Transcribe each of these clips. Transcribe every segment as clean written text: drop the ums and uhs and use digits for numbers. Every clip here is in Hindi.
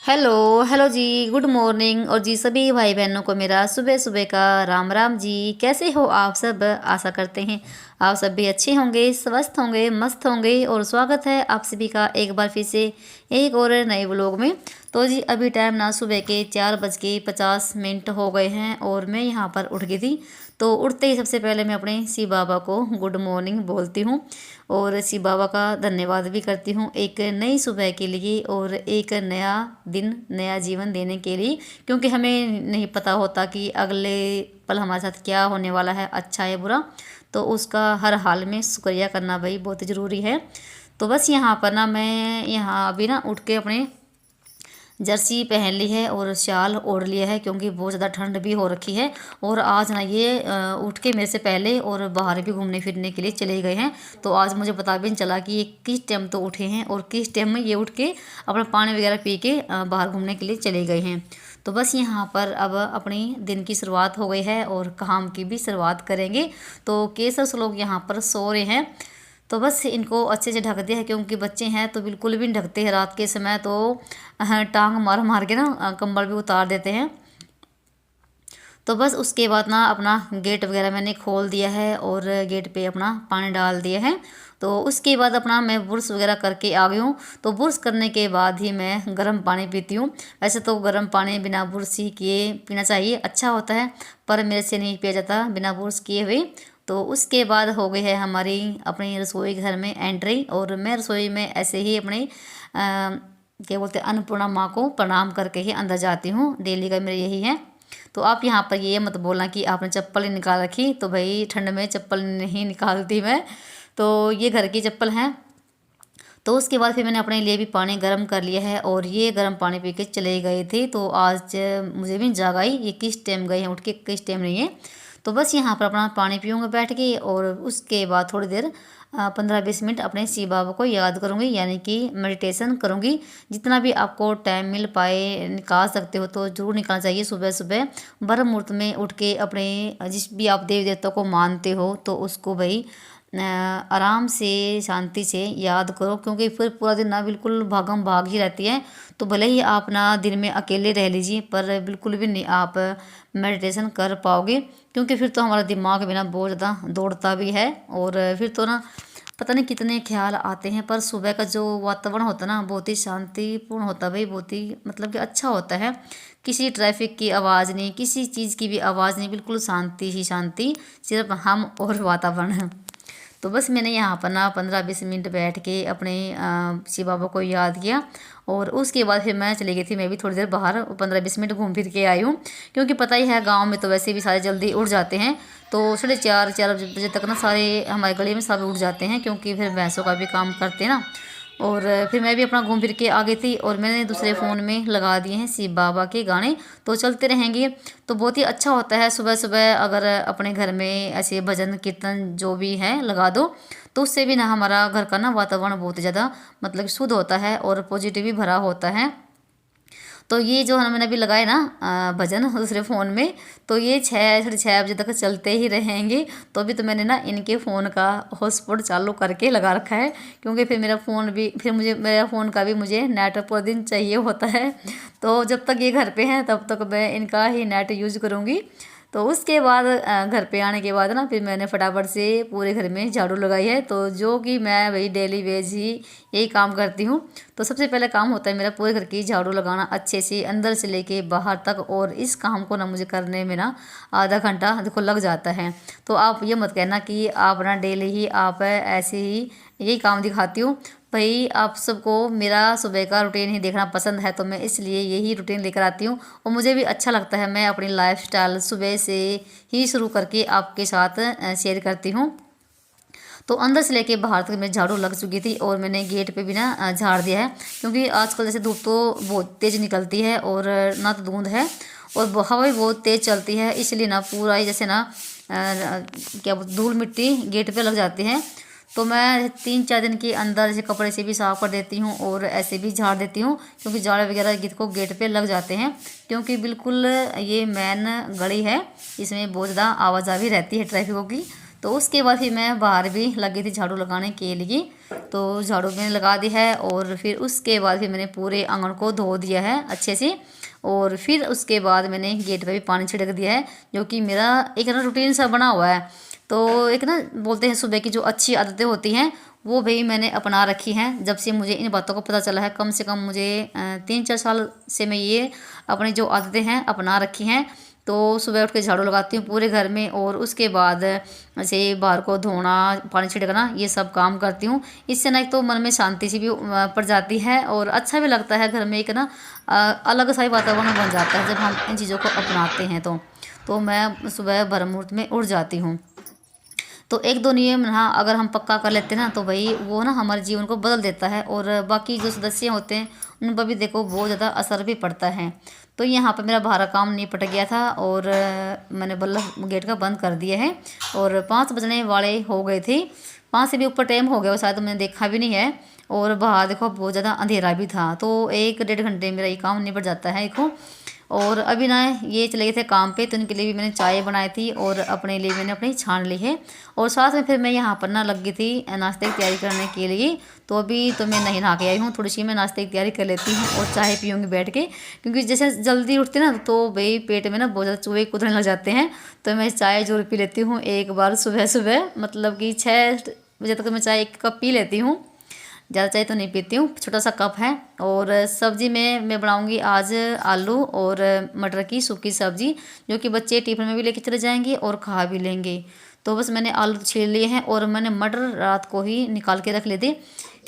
हेलो हेलो जी। गुड मॉर्निंग और जी सभी भाई बहनों को मेरा सुबह सुबह का राम राम जी। कैसे हो आप सब? आशा करते हैं आप सब भी अच्छे होंगे, स्वस्थ होंगे, मस्त होंगे। और स्वागत है आप सभी का एक बार फिर से एक और नए व्लॉग में। तो जी अभी टाइम ना सुबह के 4:50 हो गए हैं और मैं यहाँ पर उठ गई थी। तो उठते ही सबसे पहले मैं अपने शिव बाबा को गुड मॉर्निंग बोलती हूँ और शिव बाबा का धन्यवाद भी करती हूँ एक नई सुबह के लिए और एक नया दिन नया जीवन देने के लिए, क्योंकि हमें नहीं पता होता कि अगले पल हमारे साथ क्या होने वाला है, अच्छा या बुरा। तो उसका हर हाल में शुक्रिया करना भाई बहुत ज़रूरी है। तो बस यहाँ पर ना मैं यहाँ अभी ना उठ के अपने जर्सी पहन ली है और शाल ओढ़ लिया है, क्योंकि बहुत ज़्यादा ठंड भी हो रखी है। और आज ना ये उठ के मेरे से पहले और बाहर भी घूमने फिरने के लिए चले गए हैं। तो आज मुझे पता भी नहीं चला कि ये किस टाइम तो उठे हैं और किस टाइम में ये उठ के अपना पानी वगैरह पी के बाहर घूमने के लिए चले गए हैं। तो बस यहाँ पर अब अपनी दिन की शुरुआत हो गई है और काम की भी शुरुआत करेंगे। तो केसर लोग यहाँ पर सो रहे हैं, तो बस इनको अच्छे से ढक दिया है, क्योंकि बच्चे हैं तो बिल्कुल भी नहीं ढकते हैं रात के समय। तो टांग मार मार के ना कंबल भी उतार देते हैं। तो बस उसके बाद ना अपना गेट वगैरह मैंने खोल दिया है और गेट पे अपना पानी डाल दिया है। तो उसके बाद अपना मैं ब्रश वगैरह करके आ गई हूँ। तो ब्रश करने के बाद ही मैं गर्म पानी पीती हूँ। वैसे तो गर्म पानी बिना ब्रश ही किए पीना चाहिए, अच्छा होता है, पर मेरे से नहीं पिया जाता बिना ब्रश किए हुए। तो उसके बाद हो गई है हमारी अपनी रसोई घर में एंट्री, और मैं रसोई में ऐसे ही अपने क्या बोलते हैं अन्नपूर्णा माँ को प्रणाम करके ही अंदर जाती हूँ। डेली का मेरा यही है। तो आप यहाँ पर ये मत बोलना कि आपने चप्पल ही निकाल रखी, तो भाई ठंड में चप्पल नहीं निकालती मैं। तो ये घर की चप्पल हैं। तो उसके बाद फिर मैंने अपने लिए भी पानी गर्म कर लिया है और ये गर्म पानी पी के चले गए थे। तो आज मुझे भी जागा ही ये किस टाइम गए हैं उठ के, किस टाइम नहीं है। तो बस यहाँ पर अपना पानी पीऊँगा बैठ के, और उसके बाद थोड़ी देर 15-20 मिनट अपने शिव बाबा को याद करूँगी, यानी कि मेडिटेशन करूँगी। जितना भी आपको टाइम मिल पाए निकाल सकते हो तो ज़रूर निकालना चाहिए। सुबह सुबह ब्रह्म मुहूर्त में उठ के अपने जिस भी आप देवी देवता को मानते हो तो उसको भाई आराम से शांति से याद करो, क्योंकि फिर पूरा दिन ना बिल्कुल भागम भाग ही रहती है। तो भले ही आप ना दिन में अकेले रह लीजिए, पर बिल्कुल भी नहीं आप मेडिटेशन कर पाओगे, क्योंकि फिर तो हमारा दिमाग भी ना बहुत ज़्यादा दौड़ता भी है और फिर तो ना पता नहीं कितने ख्याल आते हैं। पर सुबह का जो वातावरण होता है ना बहुत ही शांतिपूर्ण होता है भाई, बहुत ही मतलब कि अच्छा होता है। किसी ट्रैफिक की आवाज़ नहीं, किसी चीज़ की भी आवाज़ नहीं, बिल्कुल शांति ही शांति, सिर्फ हम और वातावरण। तो बस मैंने यहाँ पर ना 15-20 मिनट बैठ के अपने शिव बाबा को याद किया, और उसके बाद फिर मैं चली गई थी, मैं भी थोड़ी देर बाहर 15-20 मिनट घूम फिर के आई हूँ। क्योंकि पता ही है गांव में तो वैसे भी सारे जल्दी उठ जाते हैं। तो 4:30 तक ना सारे हमारे गली में सब उठ जाते हैं, क्योंकि फिर भैंसों का भी काम करते हैं ना। और फिर मैं भी अपना घूम फिर के आ गई थी, और मैंने दूसरे फ़ोन में लगा दिए हैं शिव बाबा के गाने, तो चलते रहेंगे। तो बहुत ही अच्छा होता है सुबह सुबह अगर अपने घर में ऐसे भजन कीर्तन जो भी है लगा दो, तो उससे भी ना हमारा घर का ना वातावरण बहुत ही ज़्यादा मतलब शुद्ध होता है और पॉजिटिव भी भरा होता है। तो ये जो मैंने अभी लगाए ना भजन दूसरे फ़ोन में, तो ये 6-6:30 बजे तक चलते ही रहेंगे। तो अभी तो मैंने ना इनके फ़ोन का हॉटस्पॉट चालू करके लगा रखा है, क्योंकि फिर मेरा फ़ोन भी फिर मुझे मेरा फ़ोन का भी मुझे नेट पूरा दिन चाहिए होता है। तो जब तक ये घर पे हैं तब तक मैं इनका ही नेट यूज़ करूँगी। तो उसके बाद घर पे आने के बाद ना फिर मैंने फटाफट से पूरे घर में झाड़ू लगाई है, तो जो कि मैं वही डेली वेज ही यही काम करती हूँ। तो सबसे पहले काम होता है मेरा पूरे घर की झाड़ू लगाना अच्छे से अंदर से लेके बाहर तक, और इस काम को ना मुझे करने में ना आधा घंटा देखो लग जाता है। तो आप ये मत कहना कि आप ना डेली ही आप ऐसे ही यही काम दिखाती हूँ। भाई आप सबको मेरा सुबह का रूटीन ही देखना पसंद है, तो मैं इसलिए यही रूटीन लेकर आती हूँ, और मुझे भी अच्छा लगता है। मैं अपनी लाइफस्टाइल सुबह से ही शुरू करके आपके साथ शेयर करती हूँ। तो अंदर से लेके बाहर तक मेरी झाड़ू लग चुकी थी, और मैंने गेट पे भी ना झाड़ दिया है, क्योंकि आजकल जैसे धूप तो बहुत तेज़ निकलती है और ना तो धुंध है और हवा भी बहुत तेज़ चलती है, इसलिए ना पूरा ही जैसे ना क्या धूल मिट्टी गेट पे लग जाती है। तो मैं 3-4 दिन के अंदर जैसे कपड़े से भी साफ़ कर देती हूँ और ऐसे भी झाड़ देती हूँ, क्योंकि जाड़े वगैरह गीत को गेट पे लग जाते हैं। क्योंकि बिल्कुल ये मेन गली है, इसमें बहुत ज़्यादा आवाजाही रहती है ट्रैफिकों की। तो उसके बाद फिर मैं बाहर भी लगी थी झाड़ू लगाने के लिए। तो झाड़ू मैंने लगा दी है और फिर उसके बाद फिर मैंने पूरे आंगन को धो दिया है अच्छे से। और फिर उसके बाद मैंने गेट पे भी पानी छिड़क दिया है, जो कि मेरा एक ना रूटीन सा बना हुआ है। तो एक ना बोलते हैं सुबह की जो अच्छी आदतें होती हैं वो भी मैंने अपना रखी हैं जब से मुझे इन बातों को पता चला है। कम से कम मुझे 3-4 साल से मैं ये अपनी जो आदतें हैं अपना रखी हैं। तो सुबह उठ के झाड़ू लगाती हूँ पूरे घर में, और उसके बाद ऐसे बाहर को धोना, पानी छिड़कना, ये सब काम करती हूँ। इससे ना एक तो मन में शांति सी भी पड़ जाती है और अच्छा भी लगता है। घर में एक ना अलग सा ही वातावरण बन जाता है जब हम इन चीज़ों को अपनाते हैं। तो मैं सुबह भरमुहूर्त में उठ जाती हूँ। तो एक दो नियम ना अगर हम पक्का कर लेते हैं ना तो भाई वो ना हमारे जीवन को बदल देता है, और बाकी जो सदस्य होते हैं उन पर भी देखो बहुत ज़्यादा असर भी पड़ता है। तो यहाँ पर मेरा बाहर काम निपट गया था और मैंने बल्ब गेट का बंद कर दिया है, और 5 बजने वाले हो गए थे। 5 से भी ऊपर टाइम हो गया, वो शायद मैंने देखा भी नहीं है। और बाहर देखो बहुत ज़्यादा अंधेरा भी था, तो 1-1.5 घंटे मेरा ये काम निपट जाता है देखो। और अभी ना ये चले गए थे काम पे, तो उनके लिए भी मैंने चाय बनाई थी और अपने लिए मैंने अपनी छान ली है। और साथ में फिर मैं यहाँ पर ना लग गई थी नाश्ते की तैयारी करने के लिए। तो अभी तो मैं नहीं नहा के आई हूँ, थोड़ी सी मैं नाश्ते की तैयारी कर लेती हूँ और चाय पीऊँगी बैठ के, क्योंकि जैसे जल्दी उठती ना तो भाई पेट में ना बहुत ज़्यादा चूहे कूदने लग जाते हैं। तो मैं चाय जरूर पी लेती हूँ एक बार सुबह सुबह, मतलब कि 6 बजे तक मैं चाय 1 कप पी लेती हूँ। ज़्यादा चाय तो नहीं पीती हूँ, छोटा सा कप है। और सब्ज़ी में मैं बनाऊँगी आज आलू और मटर की सूखी सब्ज़ी, जो कि बच्चे टिफिन में भी लेके चले जाएंगे और खा भी लेंगे। तो बस मैंने आलू छील लिए हैं और मैंने मटर रात को ही निकाल के रख लिए थे,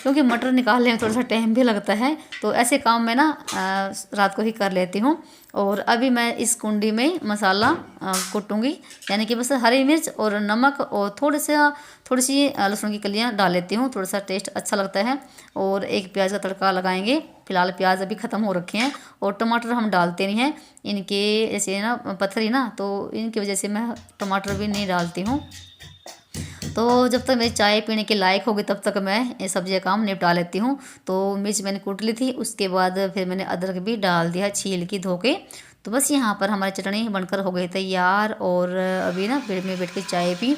क्योंकि मटर निकालने में थोड़ा सा टाइम भी लगता है। तो ऐसे काम मैं ना रात को ही कर लेती हूँ। और अभी मैं इस कुंडी में मसाला कूटूँगी, यानी कि बस हरी मिर्च और नमक और थोड़ी सी लहसुन की कलियाँ डाल लेती हूँ, थोड़ा सा टेस्ट अच्छा लगता है। और एक प्याज का तड़का लगाएंगे। फिलहाल प्याज अभी ख़त्म हो रखे हैं, और टमाटर हम डालते नहीं हैं, इनके ऐसे ना पत्थरी ना, तो इनकी वजह से मैं टमाटर भी नहीं डालती हूँ। तो जब तक मेरी चाय पीने के लायक होगी तब तक मैं ये सब्जी का काम निपटा लेती हूँ। तो मिर्च मैंने कूट ली थी, उसके बाद फिर मैंने अदरक भी डाल दिया छील की धो के। तो बस यहाँ पर हमारी चटनी बनकर हो गई तैयार, और अभी ना पेड़ में बैठ के चाय पी।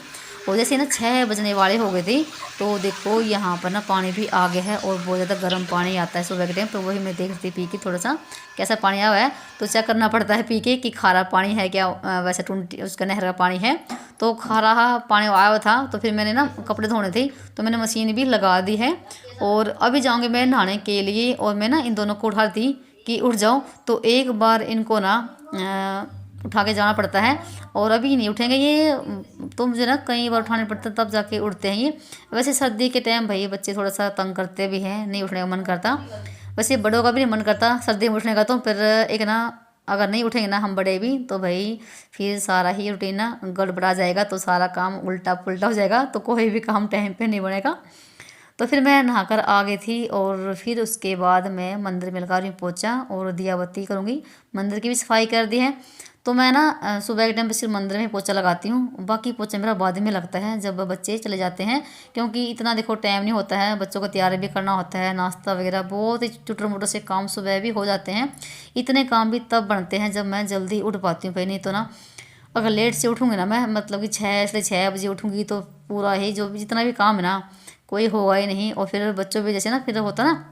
और जैसे ना 6 बजने वाले हो गए थे, तो देखो यहाँ पर ना पानी भी आ गया है, और बहुत ज़्यादा गर्म पानी आता है सुबह के टाइम। तो वही मैं देख रही थी पी के थोड़ा सा कैसा पानी आया हुआ है, तो चेक करना पड़ता है पी के कि खारा पानी है क्या, वैसे टूंटी उसका नहर का पानी है। तो खारा पानी आया हुआ था, तो फिर मैंने ना कपड़े धोने थे तो मैंने मशीन भी लगा दी है। और अभी जाऊँगी मैं नहाने के लिए, और मैं ना इन दोनों को उठा दी कि उठ जाओ। तो एक बार इनको ना उठा के जाना पड़ता है, और अभी नहीं उठेंगे ये, तो मुझे ना कई बार उठाने पड़ता तब जाके उठते हैं ये। वैसे सर्दी के टाइम भाई बच्चे थोड़ा सा तंग करते भी हैं, नहीं उठने का मन करता। वैसे बड़ों का भी नहीं मन करता सर्दी में उठने का, तो फिर एक ना अगर नहीं उठेंगे ना हम बड़े भी, तो भाई फिर सारा ही रूटीन ना गड़बड़ा जाएगा, तो सारा काम उल्टा पुल्टा हो जाएगा, तो कोई भी काम टाइम पे नहीं बनेगा। तो फिर मैं नहाकर आ गई थी, और फिर उसके बाद मैं मंदिर में लगा रही हूँ पोछा और दिया बत्ती करूँगी। मंदिर की भी सफाई कर दी है। तो मैं ना सुबह के टाइम पे सिर्फ मंदिर में पोछा लगाती हूँ, बाकी पोछा मेरा बाद में लगता है जब बच्चे चले जाते हैं, क्योंकि इतना देखो टाइम नहीं होता है, बच्चों को तैयार भी करना होता है, नाश्ता वगैरह बहुत ही छोटे मोटे से काम सुबह भी हो जाते हैं। इतने काम भी तब बनते हैं जब मैं जल्दी उठ पाती हूँ भाई, नहीं तो ना अगर लेट से उठूँगी ना मैं, मतलब कि 6 बजे उठूँगी, तो पूरा ही जो भी जितना भी काम है ना कोई होगा ही नहीं। और फिर बच्चों भी जैसे ना फिर होता ना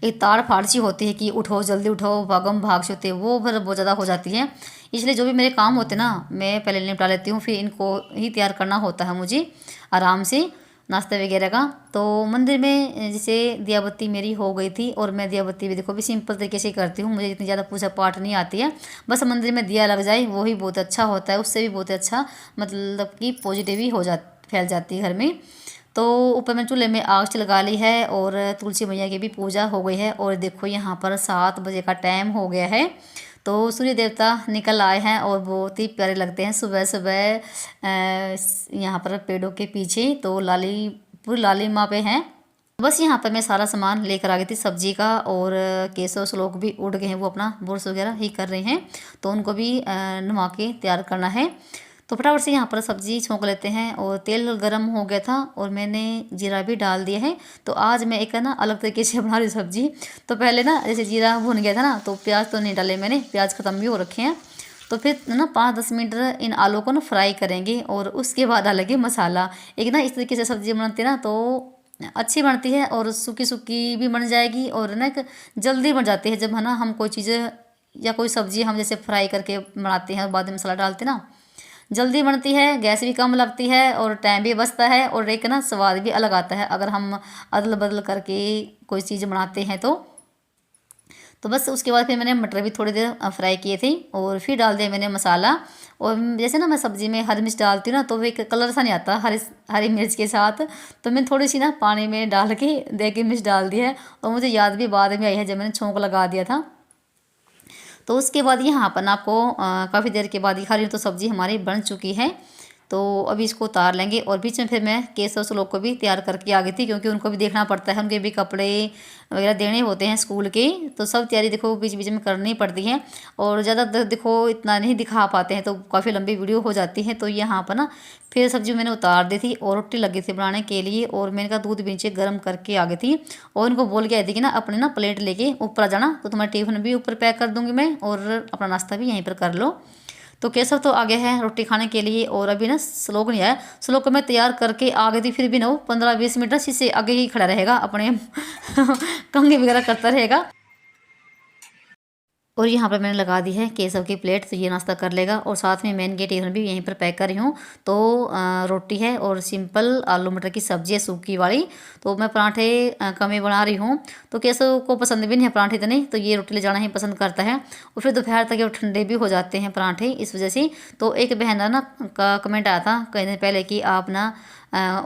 एक ताड़ फाड़ सी होती है कि उठो जल्दी उठो, भागम भाग से होते वो फिर बहुत ज़्यादा हो जाती है। इसलिए जो भी मेरे काम होते ना मैं पहले निपटा लेती हूँ, फिर इनको ही तैयार करना होता है मुझे आराम से नाश्ते वगैरह का। तो मंदिर में जैसे दिया बत्ती मेरी हो गई थी, और मैं दिया बत्ती भी देखो भी सिंपल तरीके से करती हूँ, मुझे इतनी ज़्यादा पूजा पाठ नहीं आती है। बस मंदिर में दिया लग जाए वो ही बहुत अच्छा होता है, उससे भी बहुत अच्छा मतलब कि पॉजिटिव ही हो फैल जाती है घर में। तो ऊपर मैं चूल्हे में आग लगा ली है, और तुलसी मैया की भी पूजा हो गई है। और देखो यहाँ पर 7 बजे का टाइम हो गया है, तो सूर्य देवता निकल आए हैं, और बहुत ही प्यारे लगते हैं सुबह सुबह यहाँ पर पेड़ों के पीछे। तो पूरी लाली माँ पे हैं। बस यहाँ पर मैं सारा सामान लेकर आ गई थी सब्जी का, और केसव श्लोक भी उड़ गए हैं, वो अपना बुर्स वगैरह ही कर रहे हैं, तो उनको भी नवा के तैयार करना है। तो फटाफट से यहाँ पर सब्ज़ी छोंक लेते हैं। और तेल गर्म हो गया था, और मैंने जीरा भी डाल दिया है। तो आज मैं एक ना अलग तरीके से बना रही सब्ज़ी। तो पहले ना जैसे जीरा भुन गया था ना, तो प्याज तो नहीं डाले मैंने, प्याज ख़त्म भी हो रखे हैं। तो फिर ना 5-10 मिनट इन आलू को ना फ्राई करेंगे और उसके बाद डालेंगे मसाला। एक ना इस तरीके से सब्ज़ी बनाते हैं ना तो अच्छी बनती है और सूखी सूखी भी बन जाएगी और ना एक जल्दी बन जाती है। जब है ना हम कोई चीज़ें या कोई सब्ज़ी हम जैसे फ्राई करके बनाते हैं और बाद में मसाला डालते हैं ना, जल्दी बनती है, गैस भी कम लगती है और टाइम भी बचता है और एक ना स्वाद भी अलग आता है अगर हम अदल बदल करके कोई चीज़ बनाते हैं तो बस उसके बाद फिर मैंने मटर भी थोड़ी देर फ्राई किए थे और फिर डाल दिया मैंने मसाला। और जैसे ना मैं सब्ज़ी में हरी मिर्च डालती हूँ ना तो वो एक कलर सा नहीं आता हरी मिर्च के साथ, तो मैंने थोड़ी सी ना पानी में डाल के देगी मिर्च डाल दी है और मुझे याद भी बाद में आई है जब मैंने छोंक लगा दिया था। तो उसके बाद यहाँ पर आपको काफ़ी देर के बाद दिखा रही हूँ तो सब्ज़ी हमारी बन चुकी है। तो अभी इसको उतार लेंगे और बीच में फिर मैं केसर सलोक को भी तैयार करके आ गई थी क्योंकि उनको भी देखना पड़ता है, उनके भी कपड़े वगैरह देने होते हैं स्कूल के, तो सब तैयारी देखो बीच बीच में करनी पड़ती है। और ज़्यादा देखो इतना नहीं दिखा पाते हैं तो काफ़ी लंबी वीडियो हो जाती है। तो यहाँ पर ना फिर सब्जी मैंने उतार दी थी और रोटी लगी थी बनाने के लिए और मैंने कहा दूध भी नीचे गर्म करके आ गई थी और इनको बोल के आई थी कि ना अपने ना प्लेट लेके ऊपर आ जाना, तो तुम्हारा टिफ़िन भी ऊपर पैक कर दूँगी मैं और अपना नाश्ता भी यहीं पर कर लो। तो केसव तो आगे है रोटी खाने के लिए और अभी ना श्लोक नहीं आया। श्लोक को मैं तैयार करके आ गई थी, फिर भी ना वो 15-20 मिनट से आगे ही खड़ा रहेगा, अपने कंघी वगैरह करता रहेगा। और यहाँ पर मैंने लगा दी है केसव की प्लेट, तो ये नाश्ता कर लेगा और साथ में मेन गेट टिफ़िन भी यहीं पर पैक कर रही हूँ। तो रोटी है और सिंपल आलू मटर की सब्ज़ी है सूखी वाली। तो मैं पराठे कम ही बना रही हूँ, तो केसव को पसंद भी नहीं है पराठे इतने, तो ये रोटी ले जाना ही पसंद करता है। और फिर दोपहर तक ये ठंडे भी हो जाते हैं पराठे इस वजह से। तो एक बहन ना का कमेंट आया था कई दिन पहले कि आप ना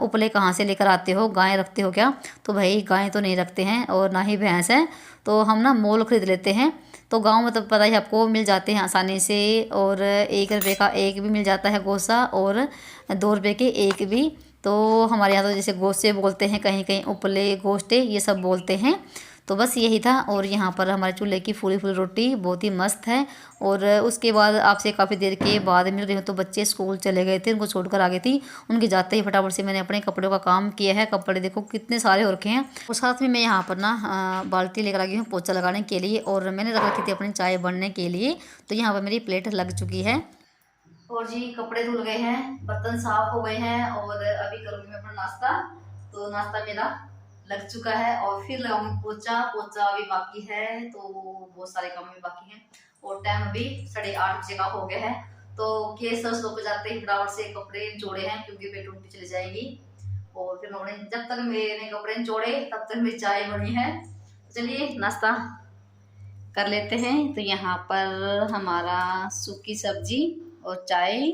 उपले कहाँ से लेकर आते हो, गाय रखते हो क्या? तो भाई गाय तो नहीं रखते हैं और ना ही भैंस है, तो हम ना मोल खरीद लेते हैं। तो गांव में तो पता ही आपको मिल जाते हैं आसानी से, और 1 रुपये का एक भी मिल जाता है गोसा और 2 रुपये के एक भी। तो हमारे यहाँ तो जैसे गोसे बोलते हैं, कहीं कहीं उपले गोश्ते ये सब बोलते हैं। तो बस यही था। और यहाँ पर हमारे चूल्हे की फूली फूली रोटी बहुत ही मस्त है। और उसके बाद आपसे काफ़ी देर के बाद मिल रही हूँ, तो बच्चे स्कूल चले गए थे, उनको छोड़कर आ गई थी। उनके जाते ही फटाफट से मैंने अपने कपड़ों का काम किया है। कपड़े देखो कितने सारे हो रखे हैं। और साथ में मैं यहाँ पर ना बाल्टी लेकर आ गई हूँ पोछा लगाने के लिए, और मैंने रख रखी थी अपनी चाय बनने के लिए। तो यहाँ पर मेरी प्लेट लग चुकी है। और जी कपड़े धुल गए हैं, बर्तन साफ हो गए हैं और अभी करूँगी मैं अपना नाश्ता। तो नाश्ता मेरा लग चुका है और फिर लगाऊंगी पोछा। पोछा अभी बाकी है, तो बहुत सारे काम भी बाकी हैं और टाइम अभी 8:30 बजे का हो गया है। तो केस सो को जाते ही फटाफट से कपड़े जोड़े हैं क्योंकि बेटू उठ चली जाएगी। और फिर मैं जब तक मैंने कपड़े जोड़े तब तक मेरी चाय बनी है। चलिए नाश्ता कर लेते हैं। तो यहाँ पर हमारा सूखी सब्जी और चाय।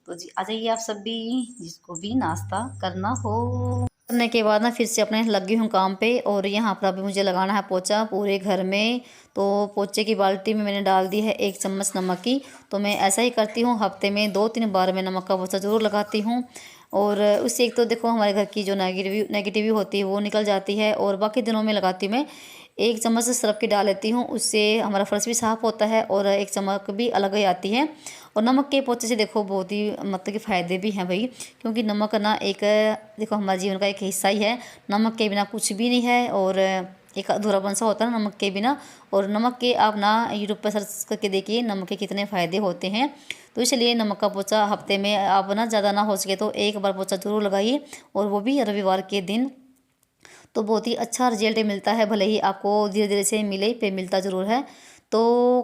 तो जी आ जाइए आप सब भी, जिसको भी नाश्ता करना हो। करने के बाद ना फिर से अपने लगी हूँ काम पे। और यहाँ पर अभी मुझे लगाना है पोछा पूरे घर में। तो पोछे की बाल्टी में मैंने डाल दी है 1 चम्मच नमक की। तो मैं ऐसा ही करती हूँ, हफ्ते में 2-3 बार मैं नमक का पोछा ज़रूर लगाती हूँ। और उससे एक तो देखो हमारे घर की जो नेगेटिव होती है वो निकल जाती है। और बाकी दिनों में लगाती हूँ मैं 1 चम्मच से सरफ की डाल लेती हूँ, उससे हमारा फर्श भी साफ़ होता है और एक चमक भी अलग ही आती है। और नमक के पोछे से देखो बहुत ही मतलब कि फ़ायदे भी हैं भाई, क्योंकि नमक ना एक देखो हमारे जीवन का एक हिस्सा ही है। नमक के बिना कुछ भी नहीं है और एक अधूरापन सा होता है नमक के बिना। और नमक के आप ना यूट्यूब पर सर्च करके देखिए नमक के कितने फ़ायदे होते हैं। तो इसलिए नमक का पोछा हफ्ते में आप ना ज़्यादा ना हो सके तो 1 बार पोछा ज़रूर लगाइए, और वो भी रविवार के दिन। तो बहुत ही अच्छा रिजल्ट मिलता है, भले ही आपको धीरे धीरे से मिले पे मिलता ज़रूर है। तो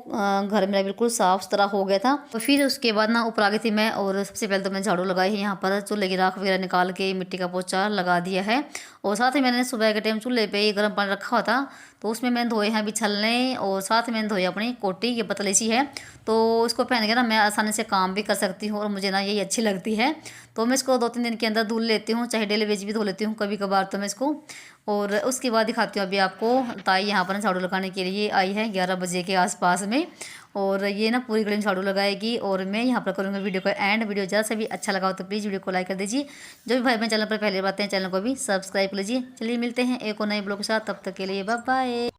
घर मेरा बिल्कुल साफ़ सुथरा हो गया था। तो फिर उसके बाद ना ऊपर आ गई थी मैं, और सबसे पहले तो मैं झाड़ू लगाई है, यहाँ पर चूल्हे की राख वगैरह निकाल के मिट्टी का पोछा लगा दिया है। और साथ ही मैंने सुबह के टाइम चूल्हे पे गर्म पानी रखा हुआ था, तो उसमें मैंने धोए हैं बिछलने, और साथ में मैंने धोई अपनी कोटी, ये पतली सी है। तो इसको पहन के ना मैं आसानी से काम भी कर सकती हूँ और मुझे ना यही अच्छी लगती है। तो मैं इसको 2-3 दिन के अंदर धुल लेती हूँ, चाहे डेली वेज भी धो लेती हूँ कभी कभार तो मैं इसको। और उसके बाद दिखाती हूँ अभी आपको। ताई यहाँ पर झाड़ू लगाने के लिए आई है 11 बजे के आसपास में, और ये ना पूरी गली में झाड़ू लगाएगी। और मैं यहाँ पर करूँगी वीडियो को एंड। वीडियो ज़्यादा से भी अच्छा लगा हो तो प्लीज़ वीडियो को लाइक कर दीजिए। जो भी भाई बहन चैनल पर पहले बात हैं चैनल को भी सब्सक्राइब कर लीजिए। चलिए मिलते हैं एक और नए ब्लॉग के साथ, तब तक के लिए बाय बाय।